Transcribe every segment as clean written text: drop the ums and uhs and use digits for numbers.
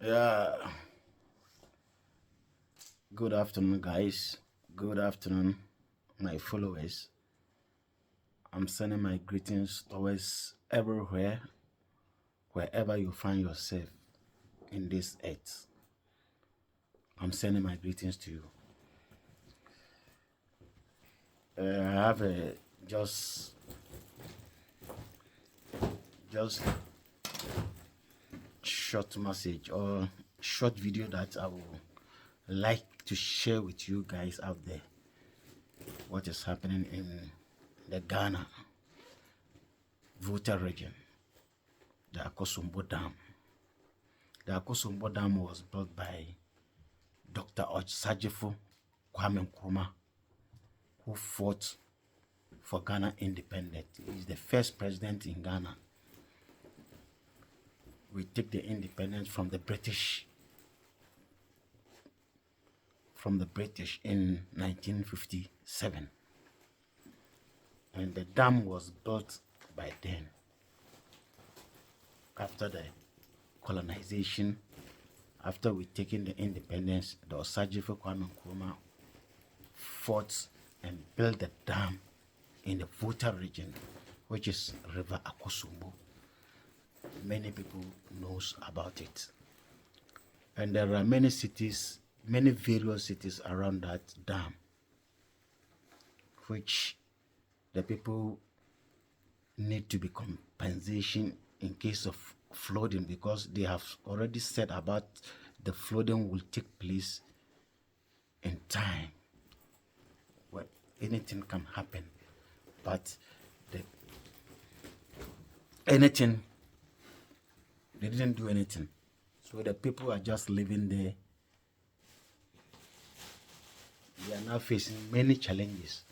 Yeah. Good afternoon, guys. Good afternoon, my followers. I'm sending my greetings towards everywhere, wherever you find yourself in this earth. I'm sending my greetings to you. I have a just short message or short video that I would like to share with you guys out there. What is happening in the Ghana volta region, the Akosombo Dam. The Akosombo Dam was built by Dr. Sajifo Kwame Nkrumah, who fought for Ghana independence. He's the first president in Ghana. We take the independence from the British in 1957. And the dam was built by then. After the colonization, after we taken the independence, the Osajifo Kwame Nkrumah fought and built the dam in the Volta region, which is River Akosombo. Many people knows about it. And there are many cities, many various cities around that dam, which the people need to be compensation in case of flooding, because they have already said about the flooding will take place in time where anything can happen, but they didn't do anything. So the people are just living there. They are now facing many challenges.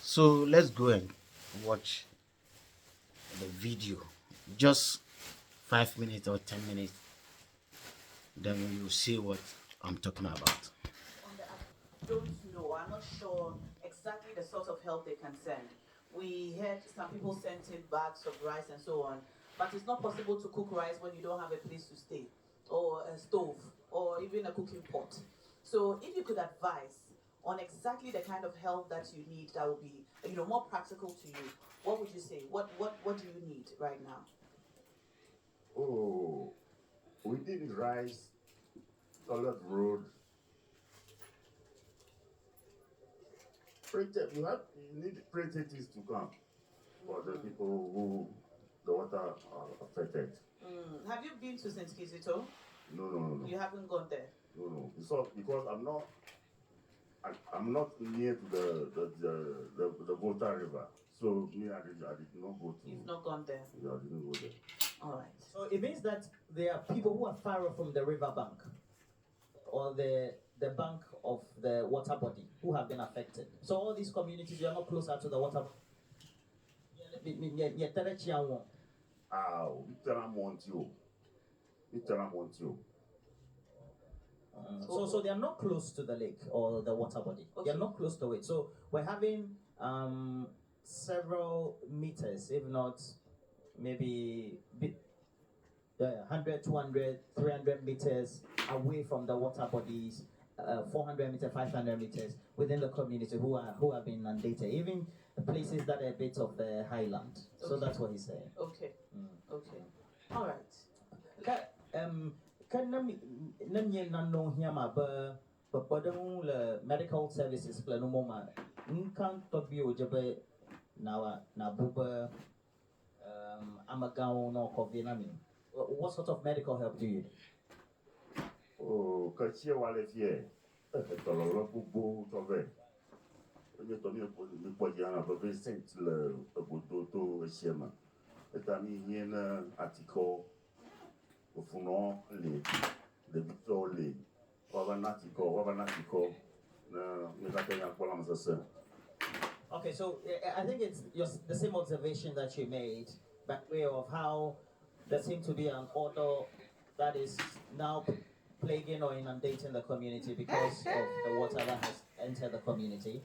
So let's go and watch the video, just 5 minutes or 10 minutes, then you'll see what I'm talking about. Don't know. I'm not sure exactly the sort of help they can send. We heard some people sent in bags of rice and so on, but it's not possible to cook rice when you don't have a place to stay, or a stove, or even a cooking pot. So if you could advise on exactly the kind of help that you need, that would be more practical to you. What would you say? What do you need right now? Oh, we did rice, solid road. You need predators to come for the people who the water are affected. Have you been to St. Kizito? No. You haven't gone there? No. Because I'm not near to the Volta River. So me, I did not go to. You've not gone there? Yeah, I didn't go there. All right. So it means that there are people who are far from the river bank or the bank of the water body who have been affected. So all these communities, you are not closer to the water. So they are not close to the lake or the water body. Okay. They are not close to it. So we're having several meters, if not maybe 100, 200, 300 meters away from the water bodies, 400 meters, 500 meters within the community who have been inundated. Even the places that are a bit of the highland. Okay. So that's what he's saying. Okay. Okay. All right. Medical services what sort of medical help do you need? Oh, Kachia Walefie, Tololo Bubu Tove. Je tombe pour le Podiana, Bobé Saint le Bodoto Shema. Et ami yen article au fond les Victor les Wabanatico, Okay, so I think it's the same observation that you made, by way of how there seems to be an order that is now plaguing or inundating the community because of the water that has entered the community.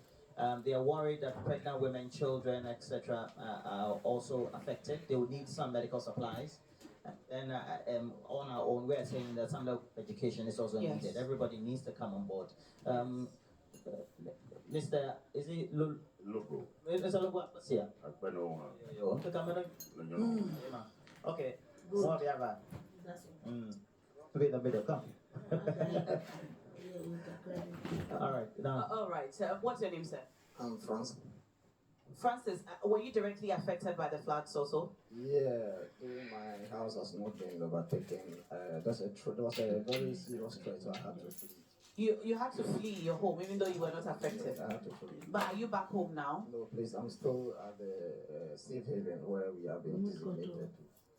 They are worried that pregnant women, children, etc., are also affected. They will need some medical supplies. And on our own, we're saying that some education is also Yes. needed. Everybody needs to come on board. Mr. Is it Logo. Mr. Logo? Yeah. Akpeno, Yo, the camera. Okay. Good. What we have? That's it. Wait a minute, come. All right, now. All right. What's your name, sir? I'm France. Francis, were you directly affected by the floods also? Yeah, my house has not been overtaken. There was a very serious threat, so I had to flee. You had to flee your home even though you were not affected. I had to flee. But are you back home now? No, please, I'm still at the safe haven where we have been designated.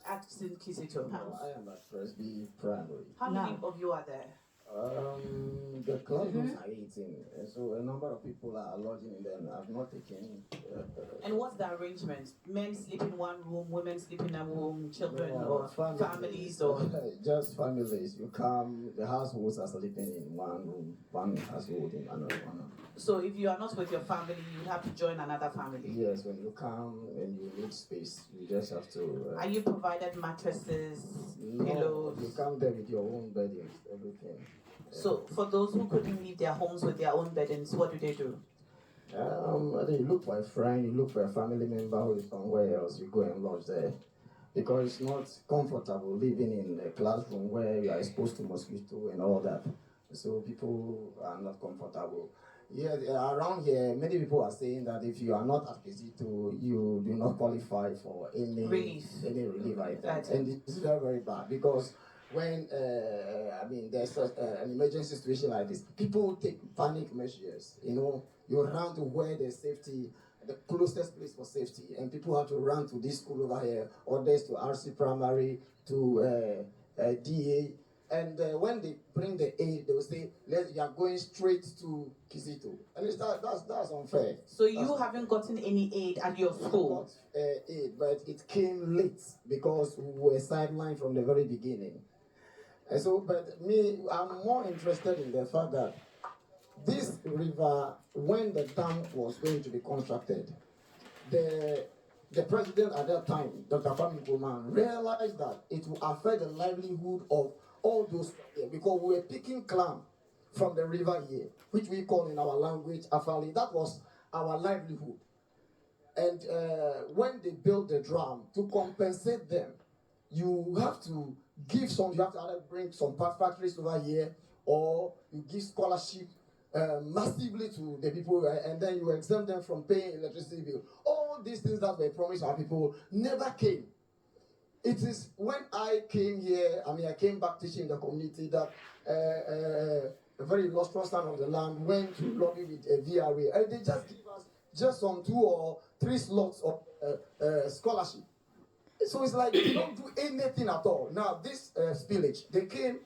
At St. Kisito No, House. I am at Presby Primary. How many of you are there? The classrooms are 18, so a number of people are lodging in them. I've not taken. And what's the arrangement? Men sleep in one room, women sleep in a room, children or families or just families. You come, the households are sleeping in one room, one household in another one. so if you are not with your family, you have to join another family. Yes, when you come and you need space, you just have to. Are you provided mattresses, No, pillows? you come there with your own beddings, everything. So for those who couldn't leave their homes with their own beddings, what do they do? You look for a friend, you look for a family member who is somewhere else, you go and lodge there. Because it's not comfortable living in a classroom where you are exposed to mosquito and all that. So people are not comfortable. Yeah, around here, many people are saying that if you are not at Kizito, you do not qualify for any Relief. items. And it's very, very bad because when there's an emergency situation like this, people take panic measures. You run to where there's safety, the closest place for safety, and people have to run to this school over here, others to RC Primary, to DA. And when they bring the aid, they will say, you are going straight to Kizito. And that's unfair. So you haven't gotten any aid at your school? Got aid, but it came late because we were sidelined from the very beginning. And so, but me, I'm more interested in the fact that this river, when the dam was going to be constructed, the president at that time, Dr. Kwame Nkrumah, realized that it would affect the livelihood of all those here because we were picking clam from the river here, which we call in our language afali. That was our livelihood. And when they built the dam, to compensate them, you have to give some, you have to either bring some factories over here, or you give scholarship massively to the people, and then you exempt them from paying electricity bill. All these things that were promised our people never came. It is when I came here, I came back teaching in the community that a very illustrious son of the land went to lobby with a VRA, and they just give us just some 2 or 3 slots of scholarship. So it's like they don't do anything at all. Now this spillage, they came,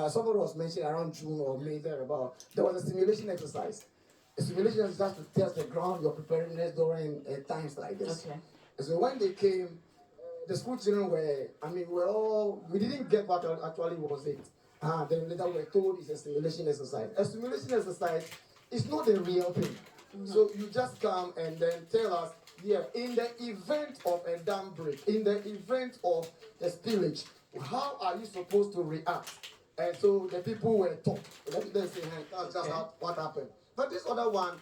somebody was mentioning around June or May thereabout, there was a simulation exercise. A simulation exercise to test the ground, your preparedness during times like this. Okay. So when they came, the school children we didn't get what actually was it. Then later we were told it's a simulation exercise. A simulation exercise is not a real thing. So you just come and then tell us, in the event of a dam break, in the event of a spillage, how are you supposed to react? And so the people were taught. Let me say, that's just what happened. But this other one,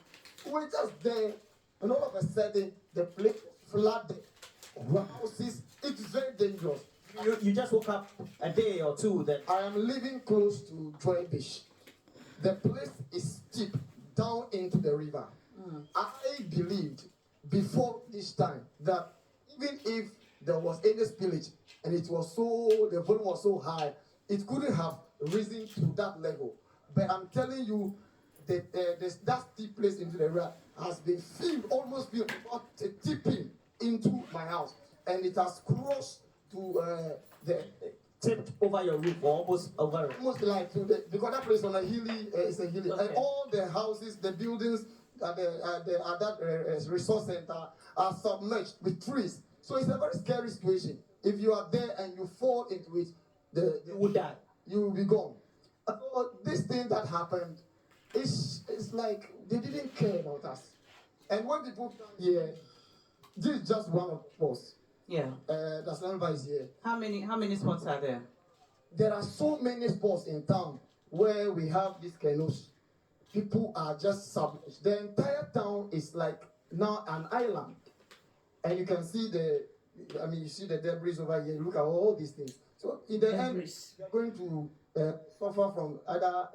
we were just there, and all of a sudden, the place flooded. Houses, it's very dangerous. You just woke up a day or two that I am living close to Joy Beach. The place is steep down into the river. I believed before this time that even if there was any spillage and the volume was so high, it couldn't have risen to that level. But I'm telling you, that steep place into the river has been almost filled, about tipping into my house, and it has crossed to tipped over your roof or almost over it. almost like because that place on a hilly, it's a hilly, Okay. and all the houses, the buildings at that resource center are submerged with trees. So it's a very scary situation. If you are there and you fall into it, You would die. you will be gone. So this thing that happened, it's like they didn't care about us. And when people come here, this is just one of us. Yeah. The River is here. How many spots are there? There are so many spots in town where we have these canoes. People are just submerged. The entire town is like now an island. And you can see you see the debris over here. Look at all these things. So in the end, they're going to suffer from other,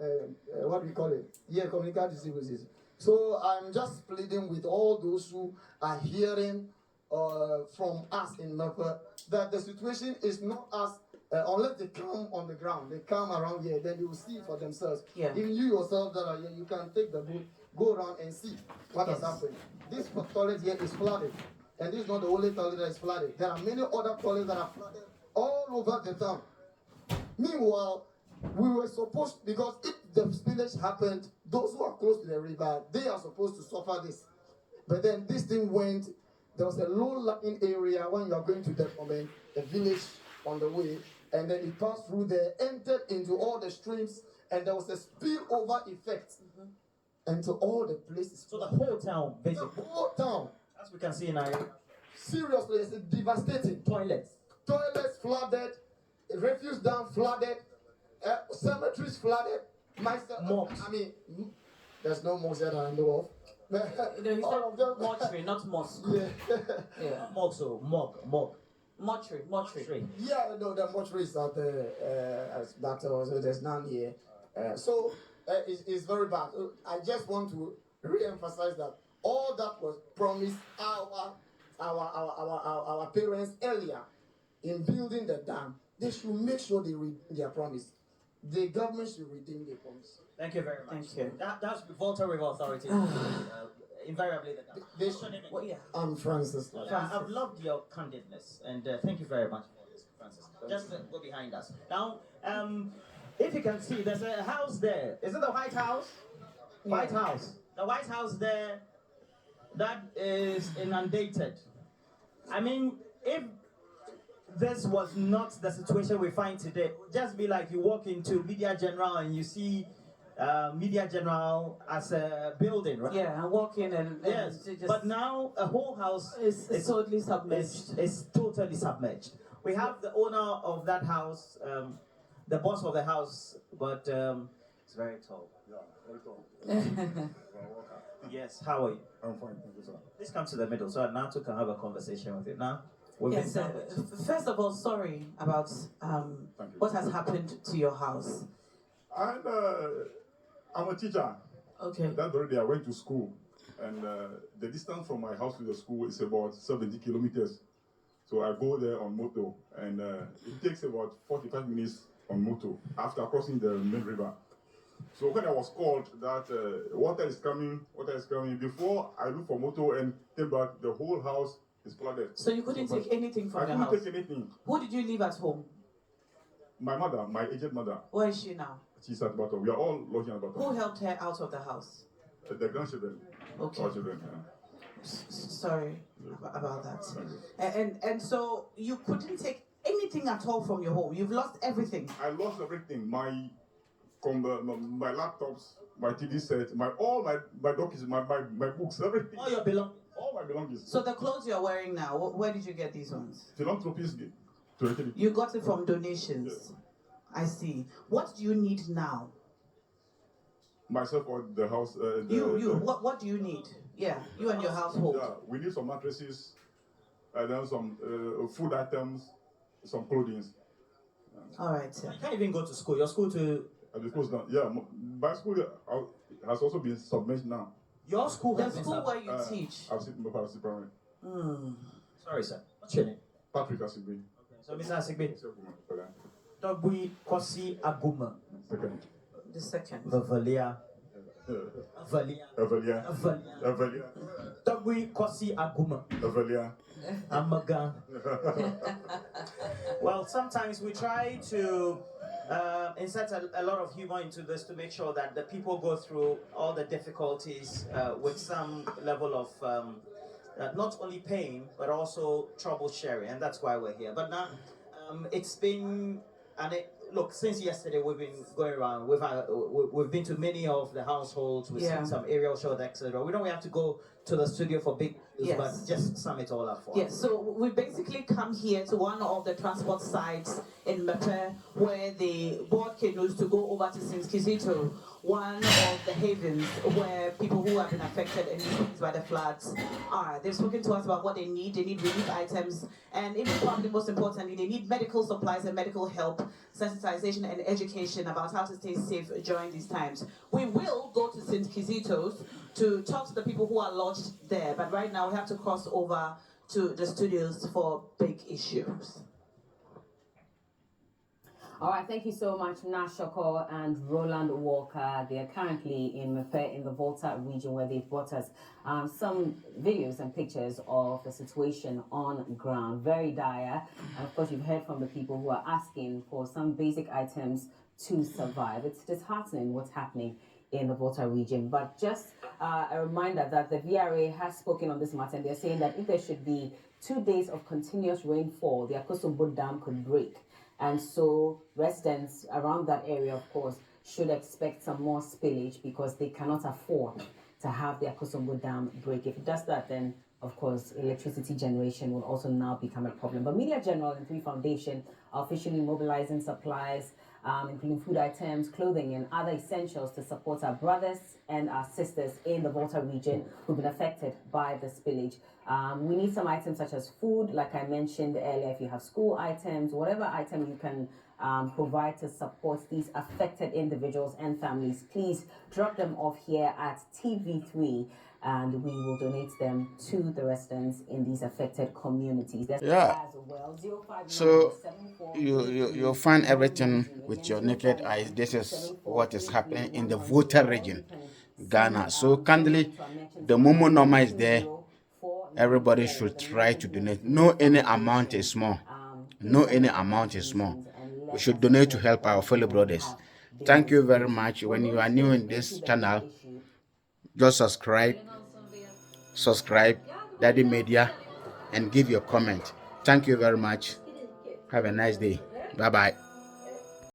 what do we call it? Yeah, communicable diseases. So I'm just pleading with all those who are hearing from us in Mepe that the situation is not as, unless they come on the ground, they come around here, then they will see for themselves. Yeah. Even you yourself that are here, you can take the boat, go around and see what has happened. This toilet here is flooded. And this is not the only toilet that is flooded. There are many other toilets that are flooded all over the town. Meanwhile, we were supposed, because if the spillage happened, those who are close to the river, they are supposed to suffer this. But then this thing went, there was a low-lying area when you are going to the village on the way, and then it passed through there, entered into all the streams, and there was a spillover effect into all the places. So the whole town, basically. The whole town. As we can see in our Seriously, it's devastating. toilets. Toilets flooded, refuse dump flooded, cemeteries flooded. Mosques. There's no mosque that I know of. All of them. Mortuary, not mosque. Yeah. Yeah. Mortuary. Mortuary. Yeah, no, the mortuaries are there. So there's none here. It's very bad. I just want to re-emphasize that all that was promised our parents earlier in building the dam. They should make sure they redeem their promise. The government should redeem their promise. Thank you very much. Thank you. That's Volta River Authority. Invariably the dam. They What's your name Well, again? yeah. I'm Francis. I've loved your candidness, and thank you very much for this, Francis. Just go behind us. Now, if you can see, there's a house there. Is it the White House? White House. The White House there, that is inundated. I mean, if this was not the situation we find today, it would just be like you walk into Media General and you see Media General as a building, right? Yeah, and walk in and Yes, just but now a whole house it's totally submerged. is totally submerged. We have the owner of that house, the boss of the house, but it's very tall. Yeah, very tall. Yes, how are you? I'm fine, thank you, sir. Please come to the middle so Nato can have a conversation with you. Now, we've Yes, been sandwiched. first of all, sorry about Thank you. what has happened to your house. And I'm a teacher. Okay. That very day I went to school, and the distance from my house to the school is about 70 kilometers. So I go there on motor, and it takes about 45 minutes on motor after crossing the main river. So when I was called that water is coming, before I look for motor and came back, the whole house is flooded. So you couldn't take anything from I the couldn't house? take anything. Who did you leave at home? My mother, my aged mother, Where is she now? she's at bottom. We are all lodging at Who bottom. helped her out of the house? The grandchildren, Okay. our children. Yeah. Sorry about that. And so you couldn't take anything at all from your home. You've lost everything. I lost everything. My laptops, my TV set, all my documents, my books, everything. All your belongings. All my belongings. So the clothes you're wearing now, where did you get these ones? Philanthropies to return it. You got it from donations. I see. What do you need now? Myself or the house. What do you need? Yeah, you and your household. Yeah, we need some mattresses, and then some food items, some clothing. All right, sir. You can't even go to school. Your school to And because now, yeah, my school has also been submerged now. your school The has been school sub- where you teach. I've seen my parents primary. Sorry, sir. What's your name? Patrick Asigbe. So, Mr. Asigbe. Second. Togui Kosi Aguma. The second. Vavalia. Evelia. Vavalia. Evelia. Togui Kosi Aguma. Evelia. Amaga. Well, sometimes we try to insert a lot of humor into this to make sure that the people go through all the difficulties with some level of not only pain but also trouble sharing, and that's why we're here. But now it's been look, since yesterday we've been going around. We've been to many of the households. We've seen some aerial shots, etc. We don't have to go to the studio for big news, Yes. but just sum it all up for Yes, us. so we basically come here to one of the transport sites in Mepe where the board canoes to go over to St. Kizito, one of the havens where people who have been affected and displaced by the floods are. They've spoken to us about what they need. They need relief items, and even probably most importantly, they need medical supplies and medical help, sensitization and education about how to stay safe during these times. We will go to St. Kizito's to talk to the people who are lodged there, but right now we have to cross over to the studios for big issues. All right, thank you so much, Nashoko and Roland Walker. They are currently in Mepe in the Volta region, where they've brought us some videos and pictures of the situation on ground. Very dire. And of course, you've heard from the people who are asking for some basic items to survive. It's disheartening what's happening in the Volta region. But just a reminder that the VRA has spoken on this matter, and they're saying that if there should be 2 days of continuous rainfall, the Akosombo Dam could break. And so residents around that area, of course, should expect some more spillage because they cannot afford to have the Akosombo Dam break. If it does that, then, of course, electricity generation will also now become a problem. But Media General and Three Foundation are officially mobilizing supplies, including food items, clothing, and other essentials to support our brothers and our sisters in the Volta region who've been affected by the spillage. We need some items such as food, like I mentioned earlier. If you have school items, whatever item you can provide to support these affected individuals and families, please drop them off here at TV3, and we will donate them to the residents in these affected communities. Yeah. As well, 059 So you'll find everything with your naked eyes. This is what is happening in the Volta region, Ghana. So kindly, the Momo number is there. Everybody should try to donate. No any amount is small. No any amount is small. We should donate to help our fellow brothers. Thank you very much. When you are new in this channel, just subscribe, Daddy Media, and give your comment. Thank you very much. Have a nice day. Bye-bye.